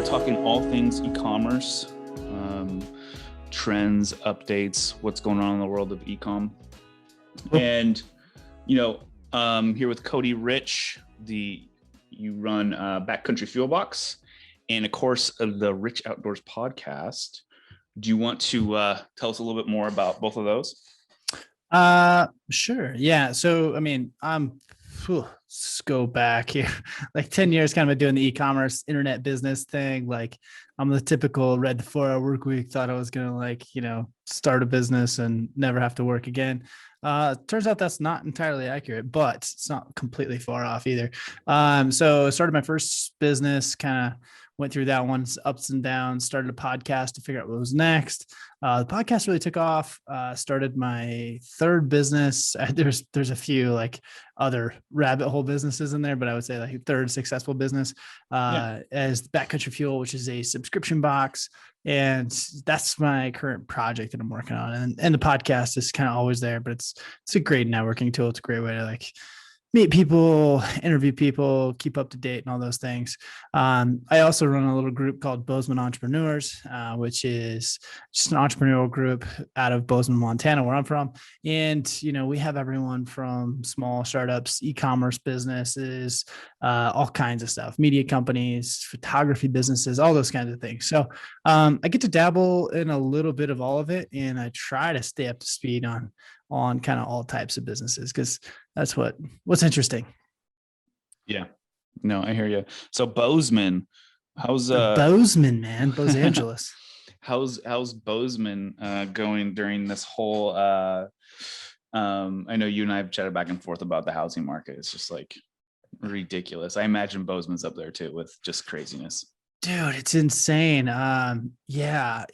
talking all things e-commerce, trends, updates, what's going on in the world of e-com. And, here with Cody Rich, you run Backcountry Fuel Box, and of course the Rich Outdoors podcast. Do you want to tell us a little bit more about both of those? Sure. Yeah. So, let's go back here, like 10 years kind of doing the e-commerce internet business thing. Like I'm the typical read the 4-hour work week, thought I was going to start a business and never have to work again. Turns out that's not entirely accurate, but it's not completely far off either. So I started my first business, kind of went through that one's ups and downs, started a podcast to figure out what was next. The podcast really took off, started my third business. There's a few like other rabbit hole businesses in there, but I would say like third successful business as Backcountry Fuel, which is a subscription box. And that's my current project that I'm working on. And the podcast is kind of always there, but it's a great networking tool. It's a great way to meet people, interview people, keep up to date and all those things. I also run a little group called Bozeman Entrepreneurs, which is just an entrepreneurial group out of Bozeman, Montana, where I'm from. And, we have everyone from small startups, e-commerce businesses, all kinds of stuff, media companies, photography businesses, all those kinds of things. So I get to dabble in a little bit of all of it. And I try to stay up to speed on kind of all types of businesses, because that's what's interesting. Yeah, no, I hear you. So Bozeman, how's Bozeman, man, Los Angeles. how's Bozeman going during this whole I know you and I have chatted back and forth about the housing market. It's just like ridiculous. I imagine Bozeman's up there too with just craziness. Dude, it's insane. Yeah,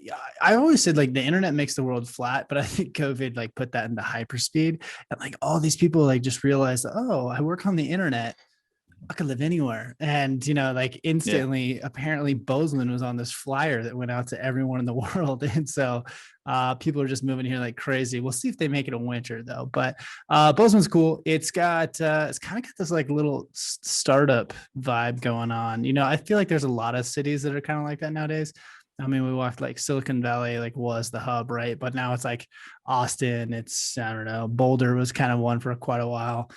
I always said the internet makes the world flat, but I think COVID put that into hyperspeed, and all these people just realized, oh, I work on the internet, I could live anywhere. And, instantly, apparently Bozeman was on this flyer that went out to everyone in the world. And so people are just moving here like crazy. We'll see if they make it a winter though. But Bozeman's cool. It's kind of got this little startup vibe going on. I feel like there's a lot of cities that are kind of like that nowadays. I mean, we walked Silicon Valley, was the hub, right? But now it's Austin. It's, I don't know, Boulder was kind of one for quite a while.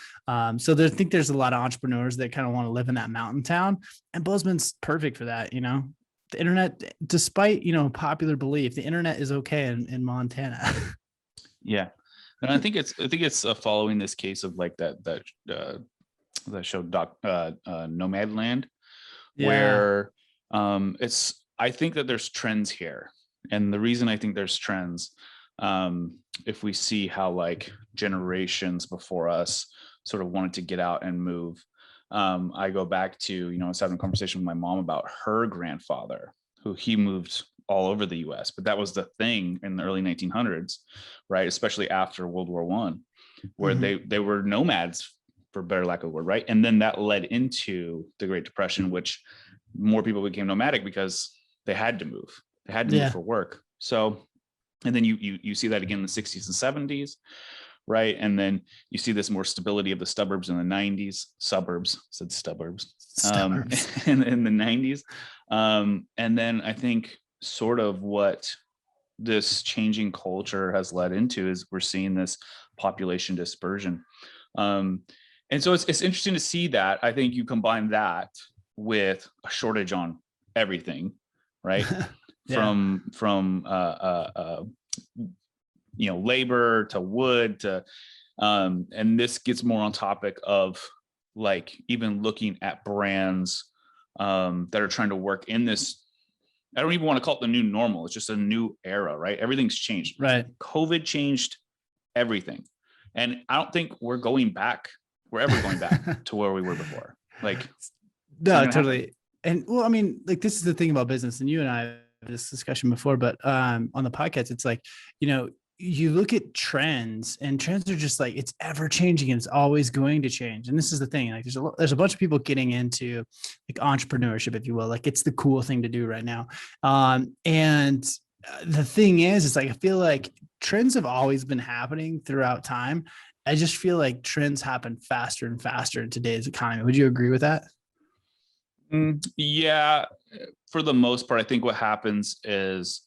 So I think there's a lot of entrepreneurs that kind of want to live in that mountain town, and Bozeman's perfect for that. The internet, despite, popular belief, the internet is okay in Montana. Yeah. And I think it's following this case of that show Nomadland, where I think that there's trends here. And the reason I think there's trends, if we see how generations before us sort of wanted to get out and move. I go back to, I was having a conversation with my mom about her grandfather, who he moved all over the US, but that was the thing in the early 1900s, right? Especially after World War I, where they were nomads, for better lack of a word, right? And then that led into the Great Depression, which more people became nomadic because they had to move. They had to move for work. So, and then you see that again in the 60s and 70s, right? And then you see this more stability of the suburbs in the 90s. In the 90s. And then I think sort of what this changing culture has led into is we're seeing this population dispersion. And so it's interesting to see that. I think you combine that with a shortage on everything, right? From labor to wood to and this gets more on topic of even looking at brands that are trying to work in this. I don't even want to call it the new normal. It's just a new era, right? Everything's changed. Right. COVID changed everything. And I don't think we're ever going back to where we were before. No, totally. And well, I mean, this is the thing about business, and you and I have this discussion before, but on the podcast, it's you look at trends, and trends are just it's ever changing, and it's always going to change. And this is the thing, there's a bunch of people getting into entrepreneurship, if you will, it's the cool thing to do right now. And the thing is I feel like trends have always been happening throughout time. I just feel like trends happen faster and faster in today's economy. Would you agree with that? Yeah, for the most part, I think what happens is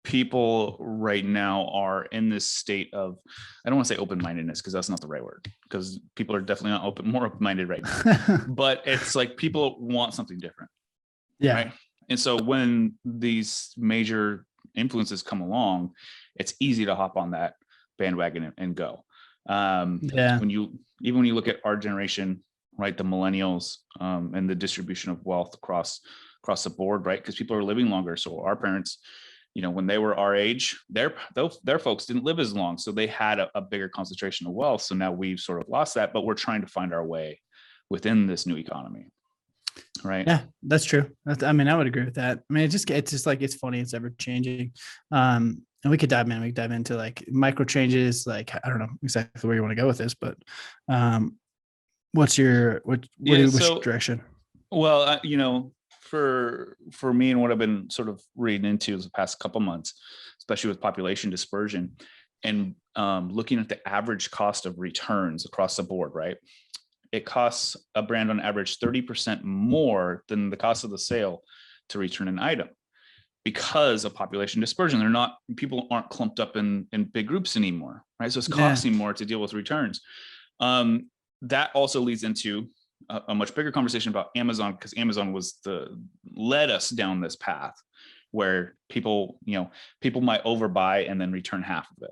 people right now are in this state of, I don't want to say open-mindedness because that's not the right word, because people are definitely not more open-minded right now, but it's like people want something different. Yeah. Right. And so when these major influences come along, it's easy to hop on that bandwagon and go. Yeah. When you look at our generation, right, the millennials, and the distribution of wealth across the board, right? Because people are living longer. So our parents, when they were our age, their folks didn't live as long. So they had a bigger concentration of wealth. So now we've sort of lost that, but we're trying to find our way within this new economy. Right. Yeah, that's true. I mean, I would agree with that. I mean, it's just like, it's funny. It's ever changing. And we could dive into like micro changes. Like, I don't know exactly where you want to go with this, but what's your, which direction? Well, for me and what I've been sort of reading into the past couple months, especially with population dispersion and looking at the average cost of returns across the board, right? It costs a brand on average 30% more than the cost of the sale to return an item because of population dispersion. People aren't clumped up in big groups anymore, right? So it's costing more to deal with returns. That also leads into a much bigger conversation about Amazon, because Amazon led us down this path where people might overbuy and then return half of it.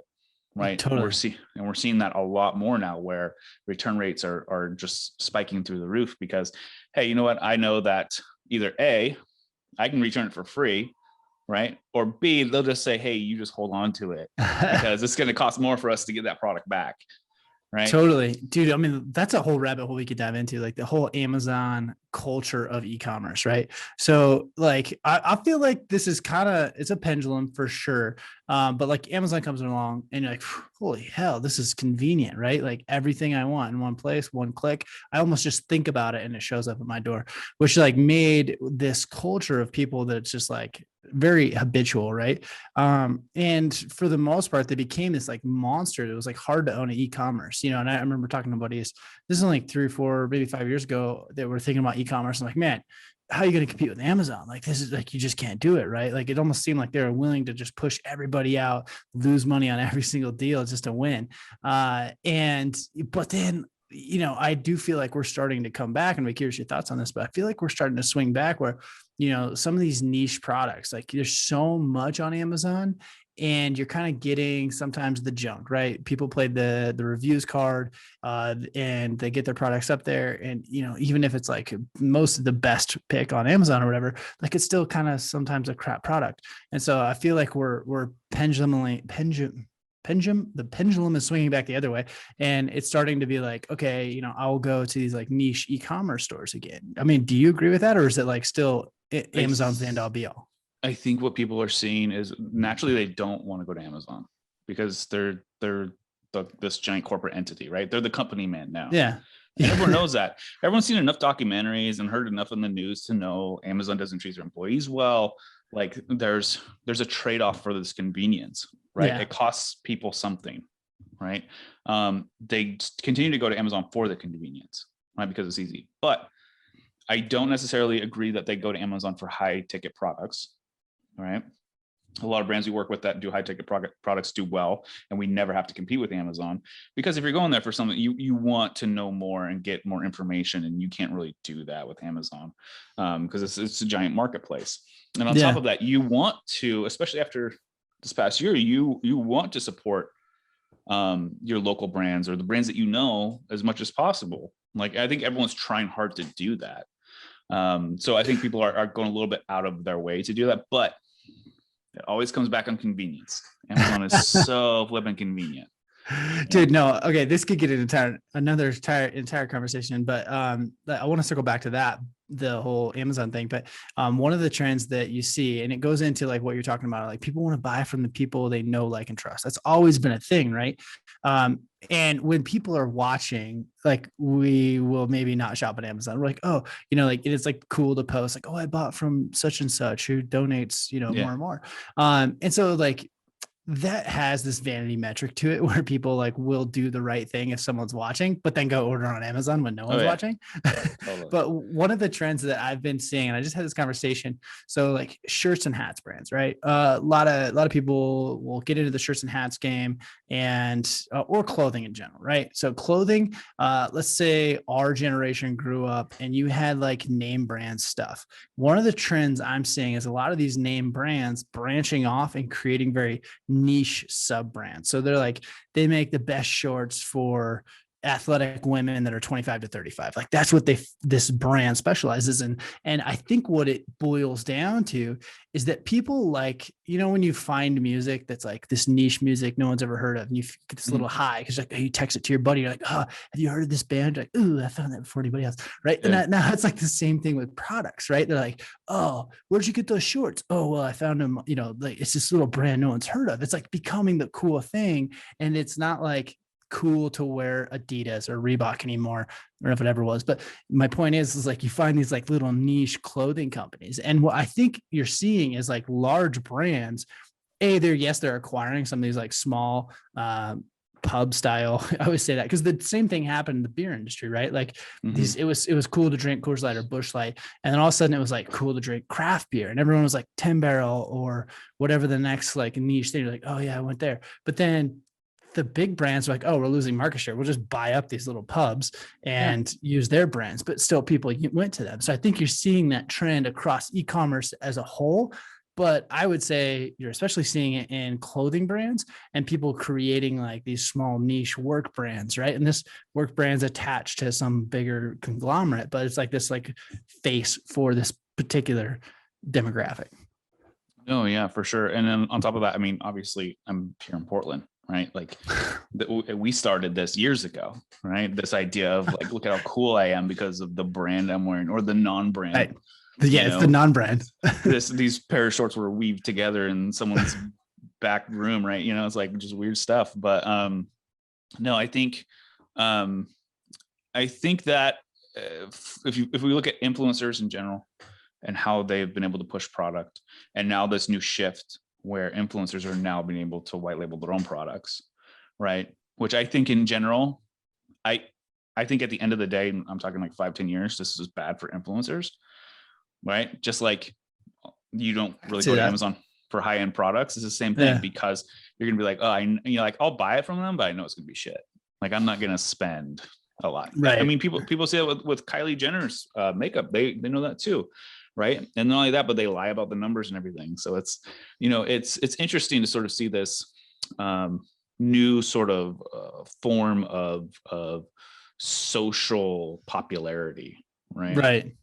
Right. Totally. We're seeing that a lot more now, where return rates are just spiking through the roof because, hey, you know what? I know that either A, I can return it for free, right? Or B, they'll just say, hey, you just hold on to it because it's going to cost more for us to get that product back. Right. Totally, dude. I mean, that's a whole rabbit hole we could dive into, like the whole Amazon culture of e-commerce, right? So like, I feel like this is it's a pendulum for sure. But like Amazon comes along and you're like, holy hell, this is convenient, right? Like everything I want in one place, one click. I almost just think about it and it shows up at my door, which like made this culture of people that it's just like very habitual, right? And for the most part, they became this like monster. It was like hard to own an e-commerce, and I remember talking to buddies, this is like 3 or 4, maybe 5 years ago, that were thinking about e-commerce. I'm like, man, how are you going to compete with Amazon? Like, this is like, you just can't do it, right? Like, it almost seemed like they were willing to just push everybody out, lose money on every single deal just to win. But then, I do feel like we're starting to come back, and I'm curious your thoughts on this, but I feel like we're starting to swing back where, some of these niche products, like there's so much on Amazon and you're kind of getting sometimes the junk, right? People play the reviews card and they get their products up there. And, even if it's like most of the best pick on Amazon or whatever, like it's still kind of sometimes a crap product. And so I feel like the pendulum is swinging back the other way, and it's starting to be like, okay, I'll go to these like niche e-commerce stores again. I mean, do you agree with that, or is it like still Amazon's the end all be all? I think what people are seeing is naturally they don't want to go to Amazon because they're this giant corporate entity, right? They're the company man now. Yeah. And everyone knows that. Everyone's seen enough documentaries and heard enough in the news to know Amazon doesn't treat their employees well. Like there's a trade-off for this convenience, right? Yeah. It costs people something, right? They continue to go to Amazon for the convenience, right? Because it's easy. But I don't necessarily agree that they go to Amazon for high ticket products, right? A lot of brands we work with that do high ticket products do well, and we never have to compete with Amazon, because if you're going there for something, you want to know more and get more information, and you can't really do that with Amazon because it's a giant marketplace. And on top of that, you want to, especially after this past year, you want to support your local brands or the brands that as much as possible. Like I think everyone's trying hard to do that. So I think people are going a little bit out of their way to do that, but it always comes back on convenience. Amazon is so flipping convenient. Dude, no. Okay. This could get an entire conversation, but I want to circle back to that, the whole Amazon thing. But one of the trends that you see, and it goes into like what you're talking about, like people want to buy from the people they know, like, and trust. That's always been a thing, right? And when people are watching, like we will maybe not shop at Amazon. We're like, oh, like it's like cool to post like, oh, I bought from such and such who donates, more and more. And so like, that has this vanity metric to it where people like will do the right thing if someone's watching, but then go order on Amazon when no Oh one's yeah, watching. totally. But one of the trends that I've been seeing, and I just had this conversation. So like shirts and hats brands, right? A lot of people will get into the shirts and hats game and or clothing in general, right? So clothing, let's say our generation grew up and you had like name brand stuff. One of the trends I'm seeing is a lot of these name brands branching off and creating very niche sub brands. So they're like, they make the best shorts for athletic women that are 25 to 35. Like that's what this brand specializes in. And I think what it boils down to is that people like, when you find music that's like this niche music no one's ever heard of, and you get this little high because like you text it to your buddy, you're like, oh, have you heard of this band? You're like, ooh, I found that before anybody else, right? Yeah. And now it's like the same thing with products, right? They're like, oh, where'd you get those shorts? Oh, well, I found them, like it's this little brand no one's heard of. It's like becoming the cool thing. And it's not like cool to wear Adidas or Reebok anymore, or if it ever was. But my point is like you find these like little niche clothing companies. And what I think you're seeing is like large brands, they're acquiring some of these like small pub style. I always say that because the same thing happened in the beer industry, right? Like these, it was cool to drink Coors Light or Busch Light, and then all of a sudden it was like cool to drink craft beer, and everyone was like 10 Barrel or whatever the next like niche thing. You're like, oh yeah, I went there. But then the big brands are like, oh, we're losing market share. We'll just buy up these little pubs and use their brands, but still people went to them. So I think you're seeing that trend across e-commerce as a whole. But I would say you're especially seeing it in clothing brands and people creating like these small niche work brands, right? And this work brand's attached to some bigger conglomerate, but it's like this like face for this particular demographic. Oh yeah, for sure. And then on top of that, I mean, obviously I'm here in Portland, right? Like we started this years ago, right? This idea of like, look at how cool I am because of the brand I'm wearing or the non-brand. Right. Yeah, it's the non-brand. These pair of shorts were weaved together in someone's back room, right? It's like just weird stuff. But no, I think that if we look at influencers in general and how they've been able to push product, and now this new shift where influencers are now being able to white label their own products, right? Which I think in general, I think at the end of the day, I'm talking like 5-10 years, this is bad for influencers, right? Just like you don't really go to Amazon for high-end products. It's the same thing because you're gonna be like, oh, I'll buy it from them, but I know it's gonna be shit. Like I'm not gonna spend a lot. Right. I mean, people say that with Kylie Jenner's makeup, they know that too. Right. And not only that, but they lie about the numbers and everything. So it's, it's interesting to sort of see this new sort of form of social popularity. Right. Right.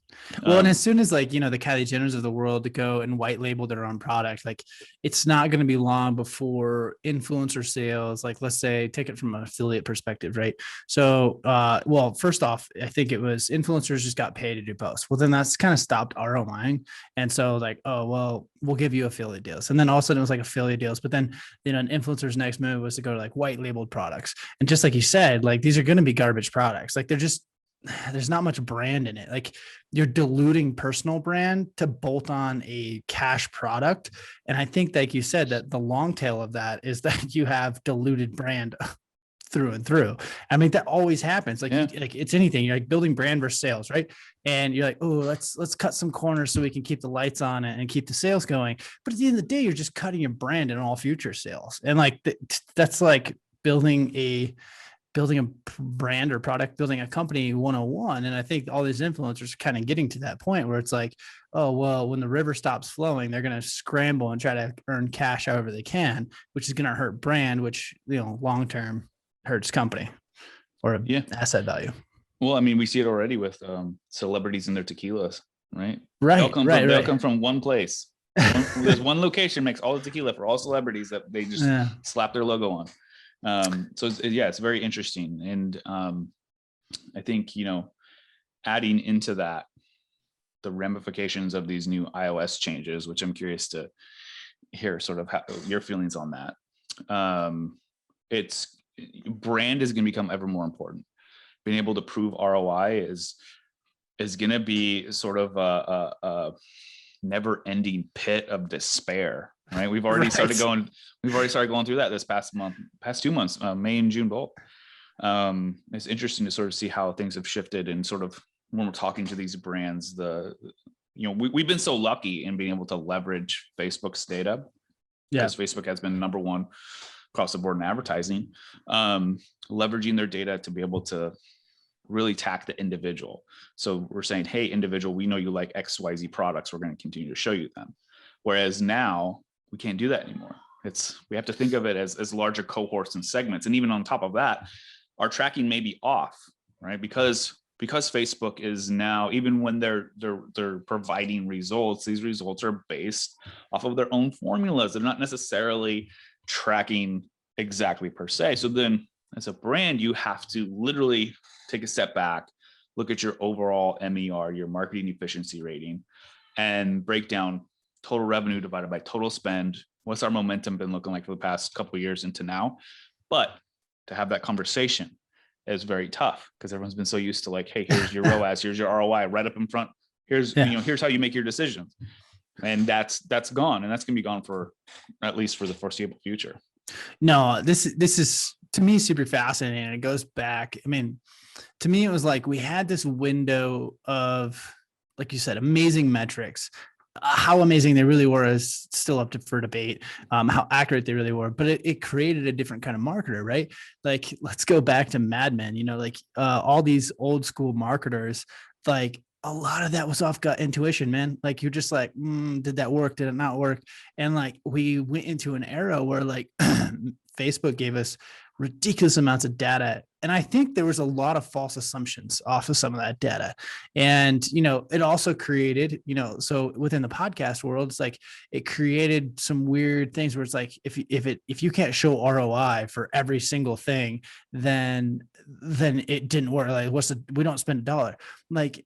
Well, and as soon as like, the Kylie Jenners of the world to go and white label their own product, like it's not going to be long before influencer sales, like let's say, take it from an affiliate perspective, right? So, well, first off, I think it was influencers just got paid to do posts. Well, then that's kind of stopped ROIing. And so like, oh, well, we'll give you affiliate deals. And then all of a sudden it was like affiliate deals. But then, an influencer's next move was to go to like white labeled products. And just like you said, like these are going to be garbage products. Like there's not much brand in it. Like you're diluting personal brand to bolt on a cash product. And I think, like you said, that the long tail of that is that you have diluted brand through and through. I mean, that always happens. Like, like it's anything. You're like building brand versus sales, right? And you're like, oh, let's cut some corners so we can keep the lights on and keep the sales going. But at the end of the day, you're just cutting your brand in all future sales. And like that's like building a brand or product, building a company 101. And I think all these influencers are kind of getting to that point where it's like, oh, well, when the river stops flowing, they're going to scramble and try to earn cash however they can, which is going to hurt brand, which, long-term hurts company or asset value. Well, I mean, we see it already with celebrities and their tequilas, right? Right. They'll come from one place. There's one location makes all the tequila for all celebrities that they just slap their logo on. So it's very interesting. And I think, adding into that, the ramifications of these new iOS changes, which I'm curious to hear sort of your feelings on that. It's brand is going to become ever more important. Being able to prove ROI is going to be sort of a never ending pit of despair, right? We've already Right. started going through that this past 2 months, May and June both. It's interesting to sort of see how things have shifted, and sort of when we're talking to these brands, we've been so lucky in being able to leverage Facebook's data, because Facebook has been number one across the board in advertising, leveraging their data to be able to really tack the individual. So we're saying, hey, individual, we know you like XYZ products. We're going to continue to show you them. Whereas now we can't do that anymore. We have to think of it as larger cohorts and segments. And even on top of that, our tracking may be off, right? Because Facebook is now, even when they're providing results, these results are based off of their own formulas. They're not necessarily tracking exactly per se. So then as a brand, you have to literally take a step back, look at your overall MER, your marketing efficiency rating, and break down total revenue divided by total spend. What's our momentum been looking like for the past couple of years into now? But to have that conversation is very tough, because everyone's been so used to like, hey, here's your ROAS, here's your ROI right up in front. Here's how you make your decisions. And that's gone. And that's going to be gone for at least for the foreseeable future. No, this is, to me, super fascinating. It goes back. I mean, to me, it was like we had this window of, like you said, amazing metrics. How amazing they really were is still up for debate, how accurate they really were, but it created a different kind of marketer, right? Like, let's go back to Mad Men, all these old school marketers, like a lot of that was off gut intuition, man. Like, you're just like, did that work? Did it not work? And like, we went into an era where like Facebook gave us ridiculous amounts of data. And I think there was a lot of false assumptions off of some of that data. And, it also created, so within the podcast world, it's like, it created some weird things where it's like, if you can't show ROI for every single thing, then it didn't work. Like, we don't spend $1. Like,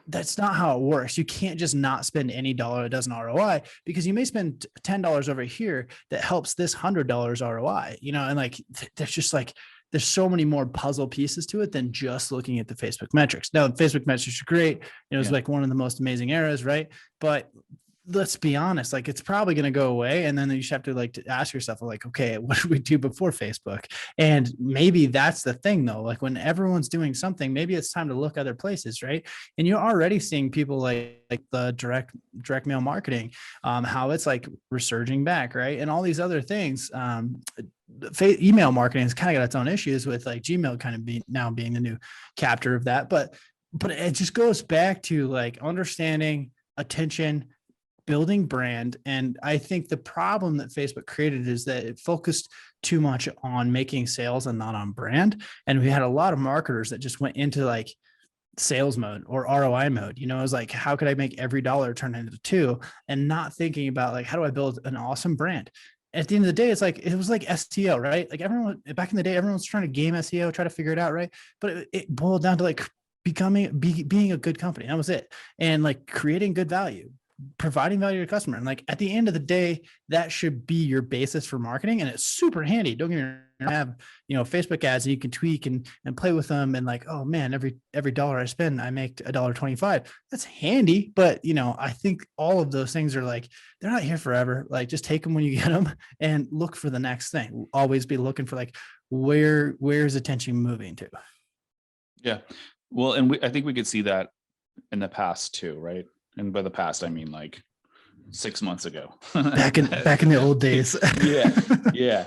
that's not how it works. You can't just not spend any dollar that doesn't ROI, because you may spend $10 over here that helps this $100 ROI, and like, there's just like, there's so many more puzzle pieces to it than just looking at the Facebook metrics. Now, the Facebook metrics are great. It was like one of the most amazing eras, right? But let's be honest, like, it's probably going to go away. And then you just have to ask yourself, like, okay, what did we do before Facebook? And maybe that's the thing though. Like, when everyone's doing something, maybe it's time to look other places, right? And you're already seeing people like the direct mail marketing, how it's like resurging back, right? And all these other things. Email marketing has kind of got its own issues with like Gmail kind of being the new captor of that. But it just goes back to like understanding attention, building brand. And I think the problem that Facebook created is that it focused too much on making sales and not on brand. And we had a lot of marketers that just went into like sales mode or ROI mode. It was like, how could I make every dollar turn into two, and not thinking about like, how do I build an awesome brand? At the end of the day, it was like SEO, right? Like, everyone back in the day, everyone's trying to game SEO, try to figure it out, right? But it boiled down to like being a good company. That was it. And like creating good value, providing value to your customer. And like, at the end of the day, that should be your basis for marketing. And it's super handy. Don't get me wrong, have, Facebook ads, and you can tweak and play with them. And like, oh man, every dollar I spend, I make $1.25. That's handy. But, I think all of those things are like, they're not here forever. Like, just take them when you get them and look for the next thing. Always be looking for like, where's attention moving to? Yeah. Well, and I think we could see that in the past too, right? And by the past, I mean like 6 months ago. back in the old days. Yeah.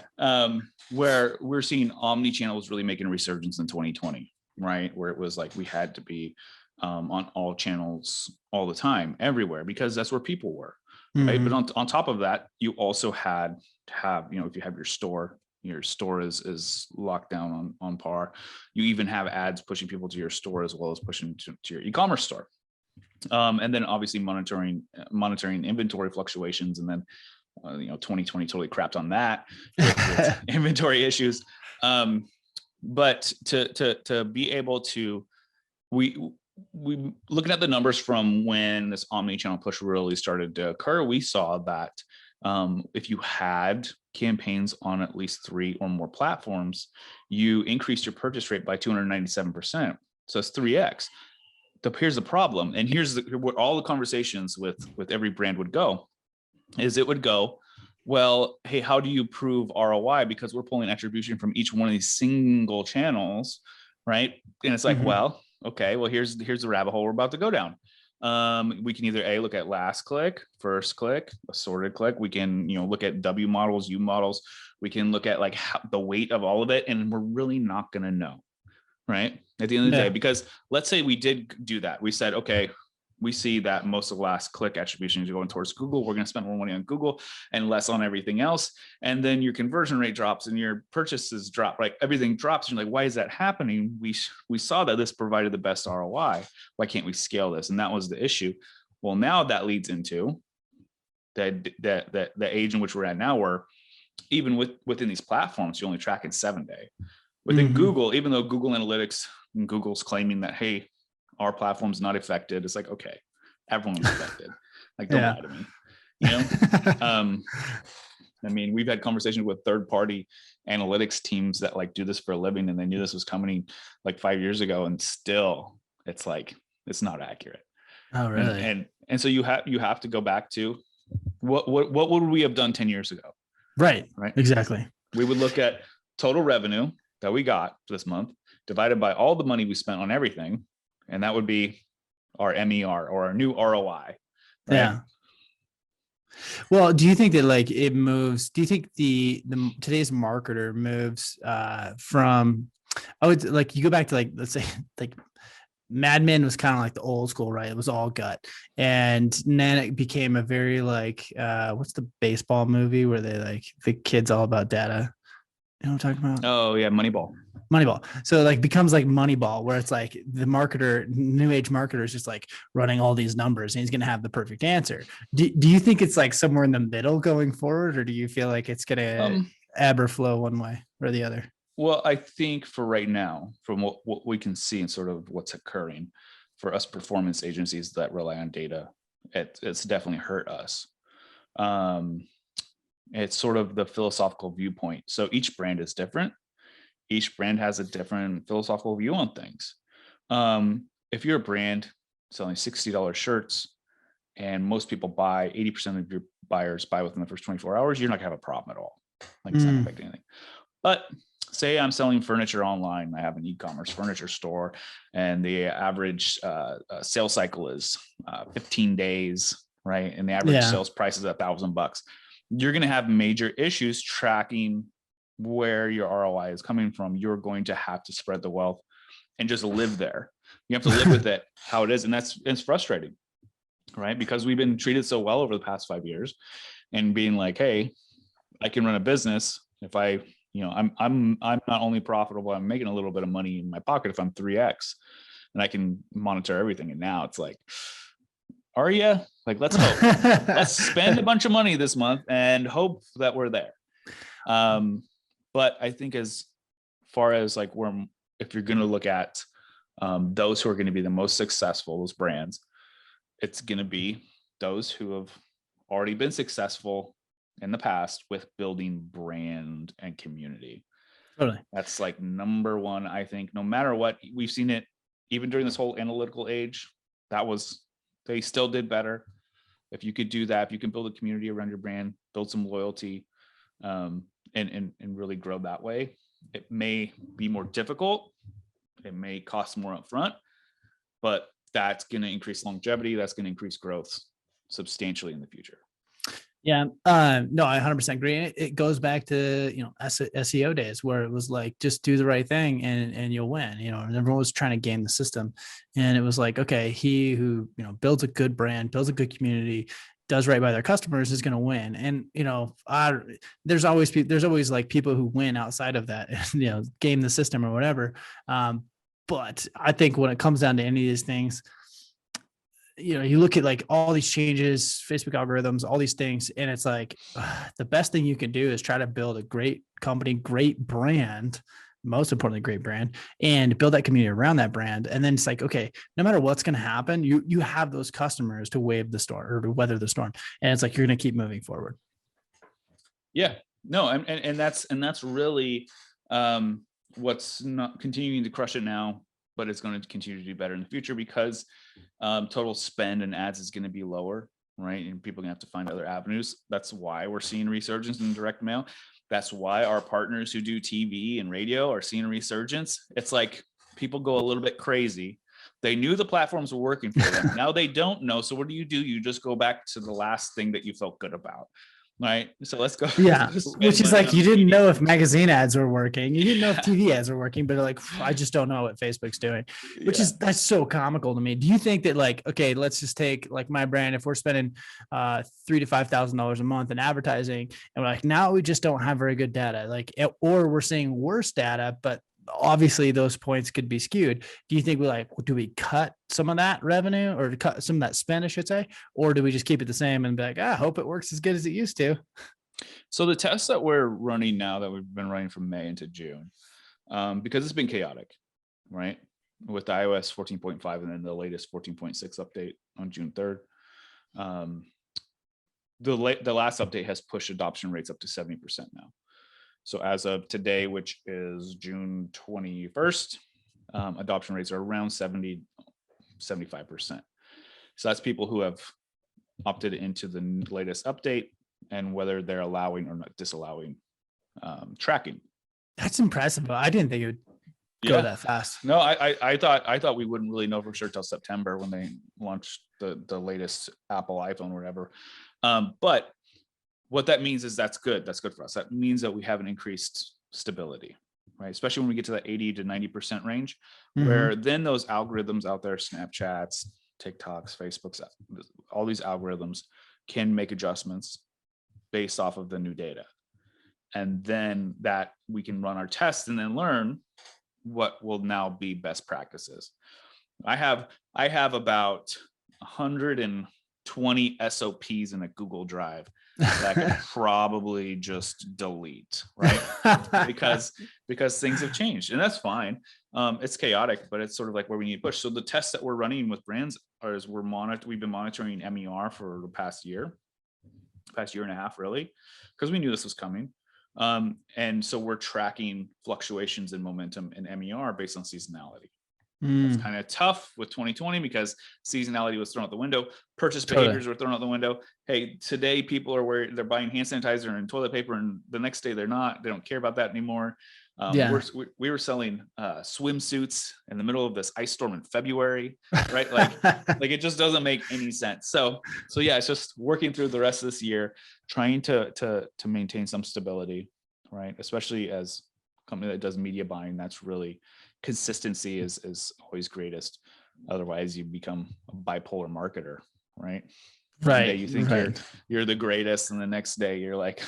Where we're seeing omni-channel was really making a resurgence in 2020, right? Where it was like, we had to be on all channels all the time, everywhere, because that's where people were, right? Mm-hmm. But on top of that, you also had to have, if you have your store is locked down on par. You even have ads pushing people to your store as well as pushing to your e-commerce store. And then obviously monitoring inventory fluctuations. And then, 2020 totally crapped on that with inventory issues. But to be able to, we looking at the numbers from when this omni-channel push really started to occur, we saw that if you had campaigns on at least 3 or more platforms, you increased your purchase rate by 297%. So it's 3x. Here's the problem, and here's what all the conversations with every brand would go, is it would go, well, hey, how do you prove ROI? Because we're pulling attribution from each one of these single channels, right? And it's like, well, okay, well, here's the rabbit hole we're about to go down. We can either look at last click, first click, assorted click. We can, look at W models, U models. We can look at like the weight of all of it, and we're really not going to know, right? At the end of the day, because let's say we did do that. We said, okay, we see that most of the last click attribution is going towards Google. We're going to spend more money on Google and less on everything else. And then your conversion rate drops and your purchases drop, right? Everything drops. And you're like, why is that happening? We saw that this provided the best ROI. Why can't we scale this? And that was the issue. Well, now that leads into the age in which we're at now, where even within these platforms, you only track in 7-day. Within Google, even though Google Analytics and Google's claiming that, hey, our platform's not affected, it's like, okay, everyone's affected. Like, don't lie to me. I mean, we've had conversations with third-party analytics teams that like do this for a living, and they knew this was coming like 5 years ago, and still it's like, it's not accurate. Oh, really? And so you have to go back to what would we have done 10 years ago? Right. Right. Exactly. We would look at total revenue that we got this month divided by all the money we spent on everything. And that would be our MER, or our new ROI. Right? Yeah. Well, do you think that like it moves? Do you think the today's marketer moves from? I would like you go back to like, let's say like Mad Men was kind of like the old school, right? It was all gut. And then it became a very like what's the baseball movie where they like the kids all about data? You know what I'm talking about? Oh yeah, Moneyball. So like becomes like Moneyball, where it's like the marketer, new age marketer is just like running all these numbers and he's going to have the perfect answer. Do you think it's like somewhere in the middle going forward, or do you feel like it's going to ebb or flow one way or the other? Well, I think for right now, from what we can see and sort of what's occurring for us performance agencies that rely on data, it's definitely hurt us. It's sort of the philosophical viewpoint. So each brand is different. Each brand has a different philosophical view on things. If you're a brand selling $60 shirts and most people buy, 80% of your buyers buy within the first 24 hours, you're not gonna have a problem at all. Like it's not gonna affect anything. But say I'm selling furniture online. I have an e-commerce furniture store, and the average sales cycle is 15 days, right? And the average sales price is $1,000. You're going to have major issues tracking where your ROI is coming from. You're going to have to spread the wealth and just live there. You have to live with it how it is, and it's frustrating, right? Because we've been treated so well over the past 5 years, and being like, hey, I can run a business if I'm not only profitable, I'm making a little bit of money in my pocket if I'm 3x, and I can monitor everything. And now it's like, are you? Like, let's hope. Let's spend a bunch of money this month and hope that we're there. But I think as far as like if you're going to look at those who are going to be the most successful, those brands, it's going to be those who have already been successful in the past with building brand and community. Totally. That's like number one. I think no matter what, we've seen it even during this whole analytical age, they still did better. If you could do that, if you can build a community around your brand, build some loyalty, and really grow that way. It may be more difficult. It may cost more upfront, but that's going to increase longevity. That's going to increase growth substantially in the future. Yeah, no, I 100% agree. It goes back to, SEO days where it was like, just do the right thing and you'll win, and everyone was trying to game the system. And it was like, okay, he who, builds a good brand, builds a good community, does right by their customers is going to win. And, there's always like people who win outside of that, game the system or whatever. But I think when it comes down to any of these things, you look at like all these changes, Facebook algorithms, all these things, and it's like the best thing you can do is try to build a great company, great brand, most importantly, great brand, and build that community around that brand. And then it's like, okay, no matter what's going to happen, you have those customers to wave the storm or to weather the storm. And it's like, you're going to keep moving forward. Yeah, no. And that's really what's not continuing to crush it now, but it's going to continue to do better in the future because total spend and ads is going to be lower. right? And people are gonna have to find other avenues. That's why we're seeing resurgence in direct mail. That's why our partners who do TV and radio are seeing a resurgence. It's like people go a little bit crazy. They knew the platforms were working for them. Now they don't know. So what do? You just go back to the last thing that you felt good about. Right. So let's go. Yeah. Which is like, you didn't know if media. magazine ads were working. You didn't know if TV ads were working, but like, I just don't know what Facebook's doing, which is, that's so comical to me. Do you think that like, okay, let's just take like my brand. If we're spending $3,000 to $5,000 a month in advertising, and we're like, now we just don't have very good data, like, or we're seeing worse data, but obviously those points could be skewed. Do you think do we cut some of that revenue or cut some of that spend, I should say, or do we just keep it the same and be like, I hope it works as good as it used to? So the tests that we're running now, that we've been running from May into June, because it's been chaotic, right? With the iOS 14.5 and then the latest 14.6 update on June 3rd. The last update has pushed adoption rates up to 70% now. So as of today, which is June 21st, adoption rates are around 70, 75%. So that's people who have opted into the latest update and whether they're allowing or not disallowing tracking. That's impressive. I didn't think it would go that fast. No, I thought we wouldn't really know for sure till September when they launched the latest Apple iPhone or whatever. But what that means is that's good. That's good for us. That means that we have an increased stability, right? Especially when we get to that 80 to 90% range, where then those algorithms out there, Snapchats, TikToks, Facebooks, all these algorithms can make adjustments based off of the new data. And then that we can run our tests and then learn what will now be best practices. I have about 120 SOPs in a Google Drive that I could probably just delete, right? because things have changed, and that's fine. It's chaotic, but it's sort of like where we need to push. So the tests that we're running with brands is we've been monitoring MER for the past year and a half, really, because we knew this was coming. And so we're tracking fluctuations in momentum in MER based on seasonality. It's kind of tough with 2020 because seasonality was thrown out the window. Purchase behaviors were thrown out the window. Hey, today people are they're buying hand sanitizer and toilet paper, and the next day they're not. They don't care about that anymore. We were selling swimsuits in the middle of this ice storm in February, right? Like it just doesn't make any sense. So yeah, it's just working through the rest of this year, trying to maintain some stability, right? Especially as a company that does media buying, that's really consistency is always greatest. Otherwise, you become a bipolar marketer, right? One day you think you're the greatest, and the next day you're like,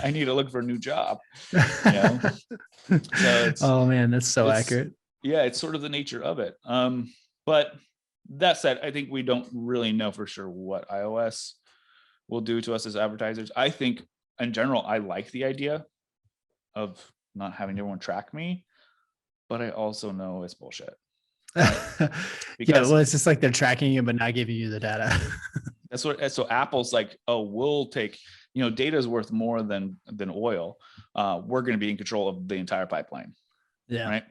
I need to look for a new job. You know? So oh man, that's so accurate. Yeah, it's sort of the nature of it. But that said, I think we don't really know for sure what iOS will do to us as advertisers. I think in general, I like the idea of not having everyone track me, but I also know it's bullshit. Right? Because well, it's just like they're tracking you, but not giving you the data. So Apple's like, oh, we'll take, data is worth more than oil. We're going to be in control of the entire pipeline. Yeah. Right.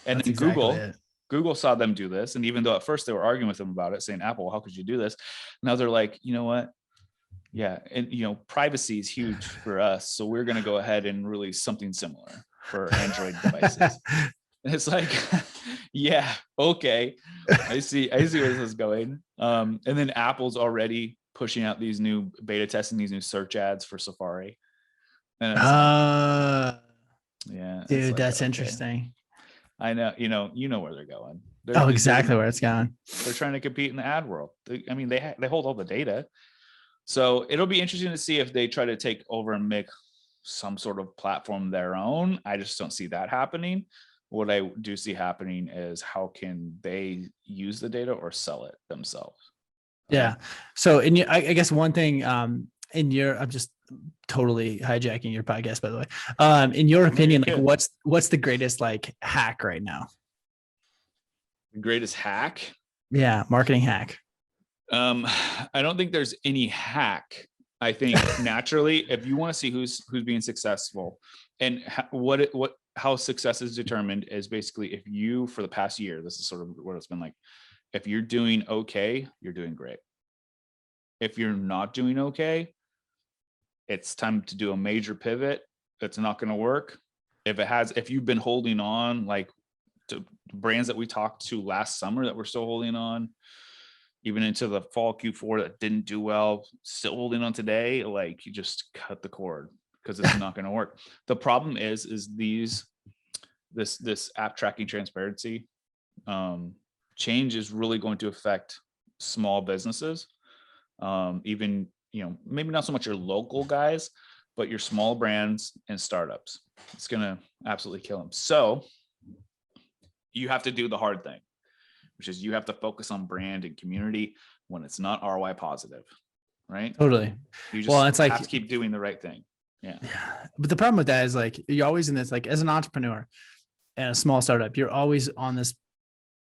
And then Google saw them do this. And even though at first they were arguing with them about it, saying, Apple, how could you do this? Now they're like, you know what? Yeah. And, privacy is huge for us. So we're going to go ahead and release something similar for Android devices. And it's like, yeah, okay. I see where this is going. And then Apple's already pushing out these new beta testing, these new search ads for Safari. And yeah, dude, that's interesting. I know, you know where they're going. Exactly where it's going. They're trying to compete in the ad world. They hold all the data. So it'll be interesting to see if they try to take over and make some sort of platform their own. I just don't see that happening. What I do see happening is how can they use the data or sell it themselves? Yeah. So I guess one thing I'm just totally hijacking your podcast, by the way. In your opinion, like what's the greatest like hack right now? The greatest hack? Yeah, marketing hack. I don't think there's any hack. I think naturally, if you want to see who's being successful and how success is determined is basically if you, for the past year, this is sort of what it's been like. If you're doing okay, you're doing great. If you're not doing okay, it's time to do a major pivot. It's not going to work. If you've been holding on, like, to brands that we talked to last summer that we're still holding on, even into the fall Q4 that didn't do well, still holding on today, like, you just cut the cord because it's not going to work. The problem is this app tracking transparency change is really going to affect small businesses. Even, maybe not so much your local guys, but your small brands and startups. It's going to absolutely kill them. So you have to do the hard thing, which is you have to focus on brand and community when it's not ROI positive, right? Totally. You just Well, it's like, have to keep doing the right thing. Yeah. But the problem with that is, like, you're always in this, like, as an entrepreneur and a small startup, you're always on this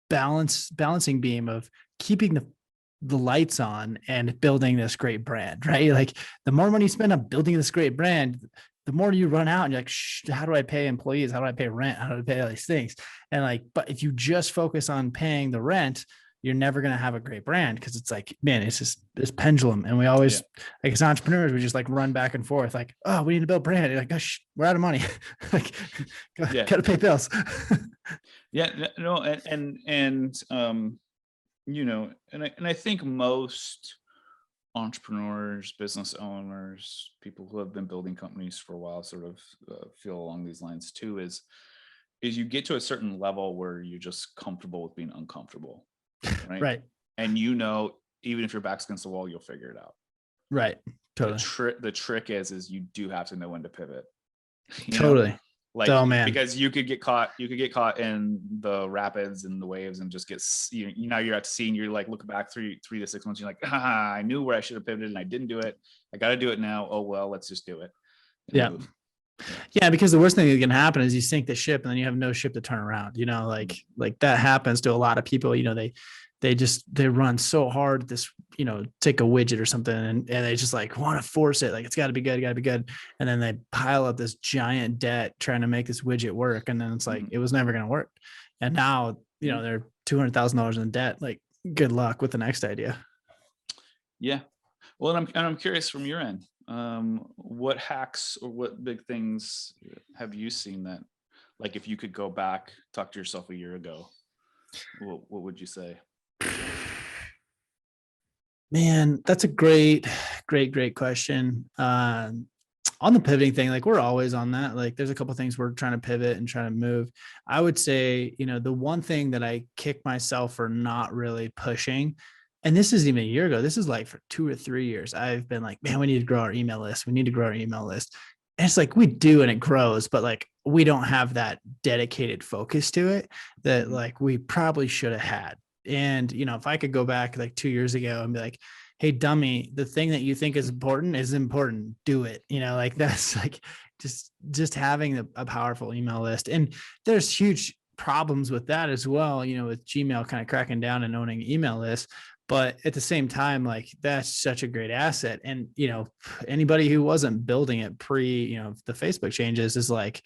balancing beam of keeping the lights on and building this great brand, right? Like, the more money you spend on building this great brand, the more you run out and you're like, how do I pay employees? How do I pay rent? How do I pay all these things? And like, but if you just focus on paying the rent, you're never going to have a great brand. Cause it's like, man, it's just this pendulum. And we always, like, as entrepreneurs, we just like run back and forth, like, oh, we need to build brand. You're like, gosh, we're out of money. Like, gotta pay bills. No. And I think most entrepreneurs, business owners, people who have been building companies for a while sort of feel along these lines too, is you get to a certain level where you're just comfortable with being uncomfortable, right? Right. And even if your back's against the wall, you'll figure it out. Right. Totally. The trick is you do have to know when to pivot. Totally. Like, oh, man. Because you could get caught in the rapids and the waves and just get, you're at sea and you're like, look back 3 to 6 months. You're like, I knew where I should have pivoted and I didn't do it. I got to do it now. Oh, well, let's just do it. Yeah. Because the worst thing that can happen is you sink the ship and then you have no ship to turn around, like that happens to a lot of people. They run so hard, take a widget or something, and they just like want to force it. Like, it's gotta be good. And then they pile up this giant debt trying to make this widget work. And then it's like, it was never going to work. And now, they're $200,000 in debt. Like, good luck with the next idea. Yeah. Well, and I'm curious from your end, what hacks or what big things have you seen that, like, if you could go back, talk to yourself a year ago, what would you say? Man, that's a great question. On the pivoting thing, like, we're always on that. Like, there's a couple of things we're trying to pivot and trying to move. I would say, the one thing that I kick myself for not really pushing, and this isn't even a year ago, this is like for 2 or 3 years, I've been like, man, we need to grow our email list. And it's like, we do, and it grows, but like, we don't have that dedicated focus to it that like we probably should have had. And, if I could go back like 2 years ago and be like, hey, dummy, the thing that you think is important, do it. Like, that's like just having a powerful email list. And there's huge problems with that as well, with Gmail kind of cracking down and owning email lists. But at the same time, like, that's such a great asset. And, anybody who wasn't building it pre, the Facebook changes is like,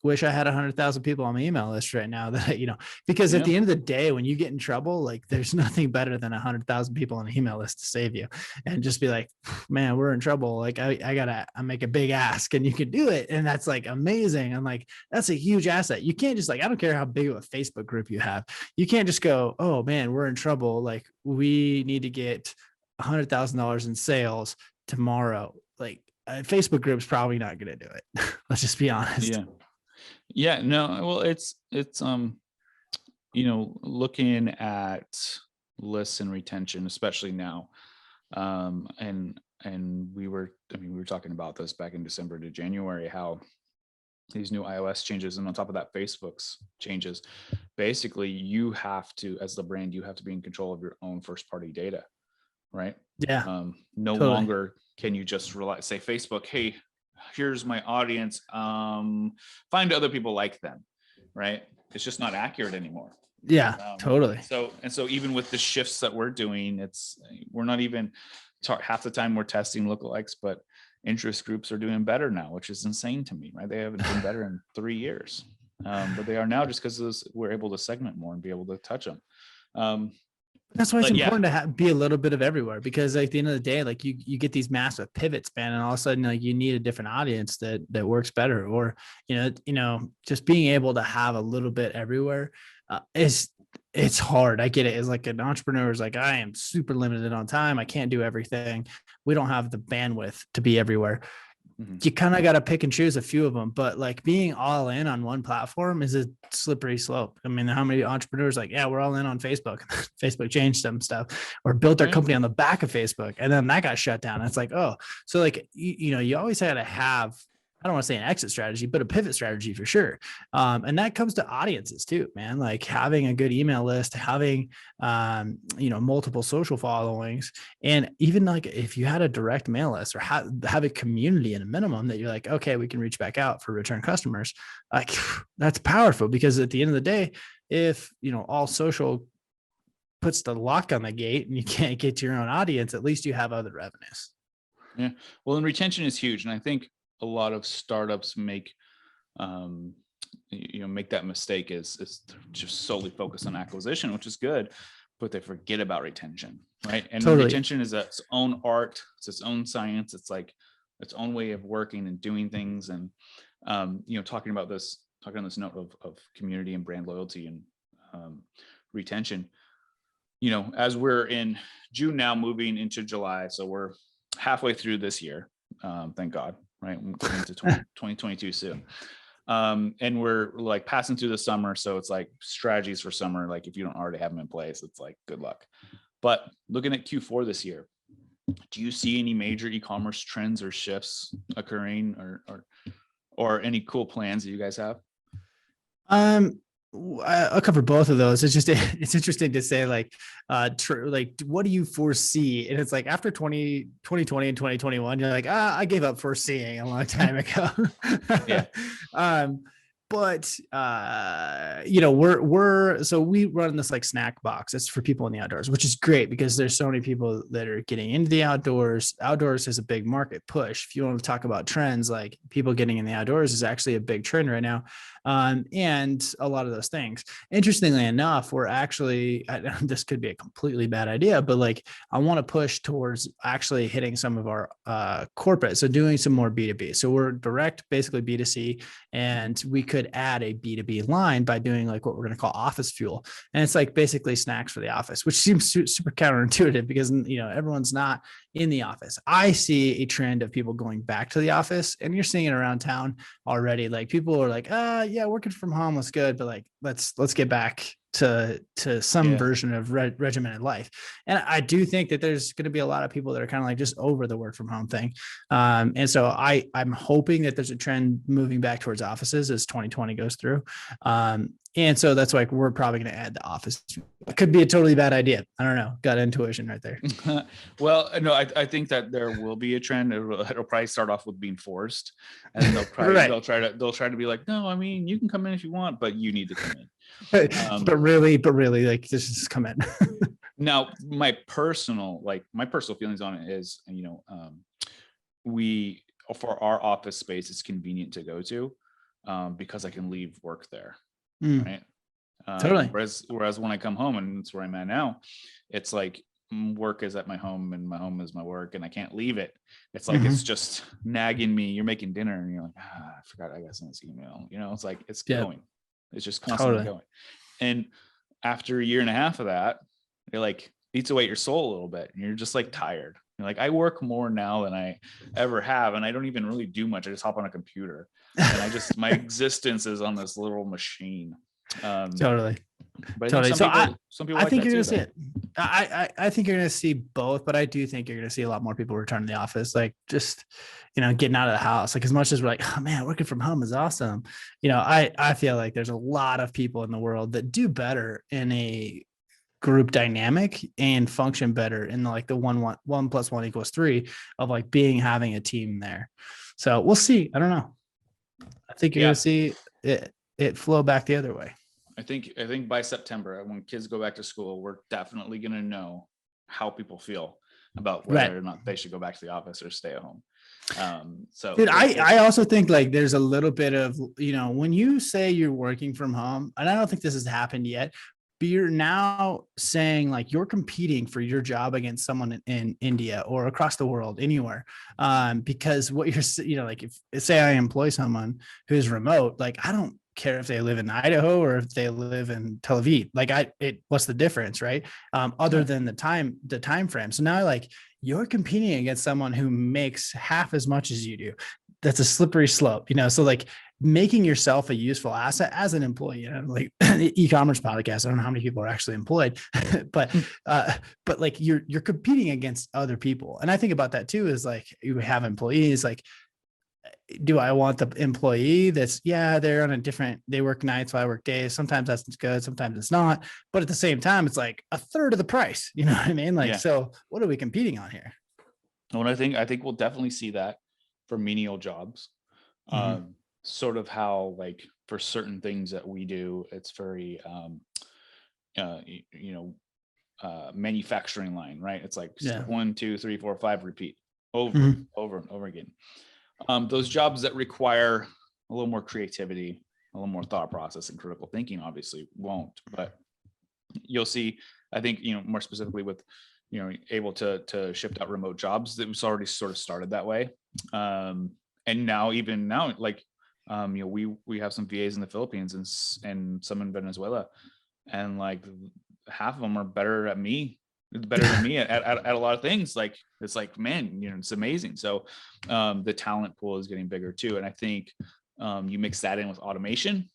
wish I had 100,000 people on my email list right now that, because at the end of the day, when you get in trouble, like, there's nothing better than 100,000 people on an email list to save you, and just be like, man, we're in trouble. Like, I make a big ask and you can do it. And that's like amazing. And like, that's a huge asset. You can't just, like, I don't care how big of a Facebook group you have. You can't just go, oh man, we're in trouble. Like, we need to get $100,000 in sales tomorrow. Like, a Facebook group's probably not going to do it. Let's just be honest. Yeah. No, well, it's looking at lists and retention, especially now. And we were talking about this back in December to January, how these new iOS changes, and on top of that, Facebook's changes, basically you have to, as the brand, you have to be in control of your own first party data, right? Yeah. No longer can you just say, Facebook, hey, here's my audience, find other people like them, right? It's just not accurate anymore. Yeah, totally. So even with the shifts that we're doing, we're not even half the time we're testing lookalikes, but interest groups are doing better now, which is insane to me, right? They haven't been better in 3 years, but they are now, just because we're able to segment more and be able to touch them. That's why it's But yeah, important to be a little bit of everywhere, because like, at the end of the day, like you get these massive pivots, man, and all of a sudden like you need a different audience that works better, or just being able to have a little bit everywhere is it's hard. I get it. As like an entrepreneur is like, I am super limited on time. I can't do everything. We don't have the bandwidth to be everywhere. You kind of got to pick and choose a few of them, but like being all in on one platform is a slippery slope. I mean, how many entrepreneurs like, yeah, we're all in on Facebook. Facebook changed some stuff or built their company on the back of Facebook, and then that got shut down. It's like, oh, so like, you always had to have, I don't want to say an exit strategy, but a pivot strategy for sure. And that comes to audiences too, man. Like having a good email list, having, multiple social followings, and even like if you had a direct mail list or have a community in a minimum that you're like, okay, we can reach back out for return customers. Like that's powerful, because at the end of the day, if, all social puts the lock on the gate and you can't get to your own audience, at least you have other revenues. Yeah. Well, and retention is huge. And I think a lot of startups make that mistake is just solely focus on acquisition, which is good, but they forget about retention, right? And Totally. retention is its own art, it's its own science, it's like its own way of working and doing things. And talking on this note of community and brand loyalty and retention, as we're in June now, moving into July, so we're halfway through this year, thank God, right? We're going into 2022 soon. And we're like passing through the summer. So it's like strategies for summer. Like if you don't already have them in place, it's like, good luck. But looking at Q4 this year, do you see any major e-commerce trends or shifts occurring, or any cool plans that you guys have? I'll cover both of those. It's just, it's interesting to say like, like, what do you foresee? And it's like after 2020 and 2021, you're like, I gave up foreseeing a long time ago. Yeah. But so we run this like snack box. It's for people in the outdoors, which is great because there's so many people that are getting into the outdoors. Outdoors is a big market push. If you want to talk about trends, like people getting in the outdoors is actually a big trend right now. And a lot of those things. Interestingly enough, we're actually, this could be a completely bad idea, but like I want to push towards actually hitting some of our corporate. So doing some more B2B. So we're direct, basically B2C, and we could add a B2B line by doing like what we're going to call office fuel. And it's like basically snacks for the office, which seems super counterintuitive because, everyone's not in the office. I see a trend of people going back to the office, and you're seeing it around town already. Like people are like, yeah, working from home was good, but like, let's get back to some version of regimented life. And I do think that there's going to be a lot of people that are kind of like just over the work from home thing. And so I'm hoping that there's a trend moving back towards offices as 2020 goes through. And so that's like, we're probably going to add the office. It could be a totally bad idea. I don't know. Got intuition right there. Well, no, I think that there will be a trend. It'll probably start off with being forced, and then they'll probably they'll try to be like, no, I mean, you can come in if you want, but you need to come in. But really, like just come in. Now, my personal feelings on it is, we, for our office space, it's convenient to go to because I can leave work there. Right. Totally. Whereas when I come home, and it's where I'm at now, it's like work is at my home and my home is my work, and I can't leave it. It's like, it's just nagging me. You're making dinner and you're like, I forgot I got sent this email. It's like, it's going. It's just constantly going. And after a year and a half of that, it like eats away at your soul a little bit, and you're just like tired. You're like, I work more now than I ever have, and I don't even really do much. I just hop on a computer, and my existence is on this little machine. Totally. But totally. Some people I think you're going to see though. it. I think you're going to see both, but I do think you're going to see a lot more people return to the office, like just, getting out of the house. Like as much as we're like, oh man, working from home is awesome. I feel like there's a lot of people in the world that do better in a group dynamic and function better in like the 1 + 1 = 3 of like having a team there. So we'll see. I don't know. I think you're going to see it flow back the other way. I think by September, when kids go back to school, we're definitely going to know how people feel about whether or not they should go back to the office or stay at home. So dude, I also think like there's a little bit of, when you say you're working from home, and I don't think this has happened yet, but you're now saying like you're competing for your job against someone in India or across the world, anywhere. Because what you're, like if say I employ someone who's remote, like I don't care if they live in Idaho or if they live in Tel Aviv. Like what's the difference, right? Other than the time frame. So now like you're competing against someone who makes half as much as you do. That's a slippery slope, so like making yourself a useful asset as an employee, like the e-commerce podcast. I don't know how many people are actually employed, but like you're competing against other people. And I think about that too, is like you have employees, like, do I want the employee that's, they're on they work nights while I work days. Sometimes that's good. Sometimes it's not. But at the same time, it's like a third of the price. You know what I mean? Like, so what are we competing on here? Well, I think we'll definitely see that for menial jobs. Sort of how like for certain things that we do, it's very, manufacturing line, right? It's like 1, 2, 3, 4, 5, repeat over and over again. Those jobs that require a little more creativity, a little more thought process and critical thinking obviously won't, but you'll see, I think, more specifically with, able to shift out remote jobs, that was already sort of started that way. And now, like, we have some VAs in the Philippines and some in Venezuela, and like half of them are better than me at a lot of things. Like, it's like, man, it's amazing. So the talent pool is getting bigger too. And I think you mix that in with automation,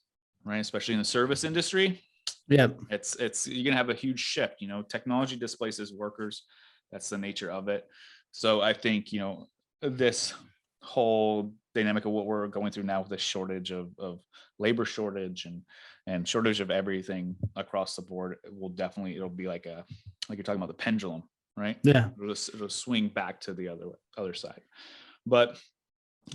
right? Especially in the service industry. Yeah. It's you're gonna have a huge shift. Technology displaces workers. That's the nature of it. So I think, this whole dynamic of what we're going through now with the shortage of labor shortage and shortage of everything across the board it'll be like you're talking about the pendulum, right? Yeah. It'll swing back to the other side. But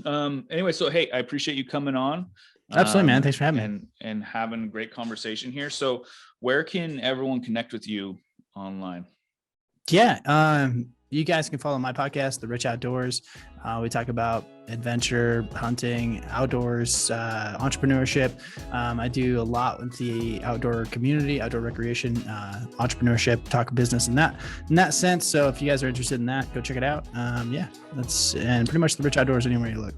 anyway, so hey, I appreciate you coming on. Absolutely, man. Thanks for having me and having a great conversation here. So where can everyone connect with you online? Yeah. You guys can follow my podcast, The Rich Outdoors. We talk about adventure, hunting, outdoors, entrepreneurship. I do a lot with the outdoor community, outdoor recreation, entrepreneurship, talk business in that sense. So if you guys are interested in that, go check it out. And pretty much The Rich Outdoors anywhere you look.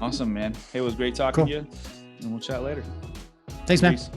Awesome, man. Hey, it was great talking to you, and we'll chat later. Thanks, man. Peace.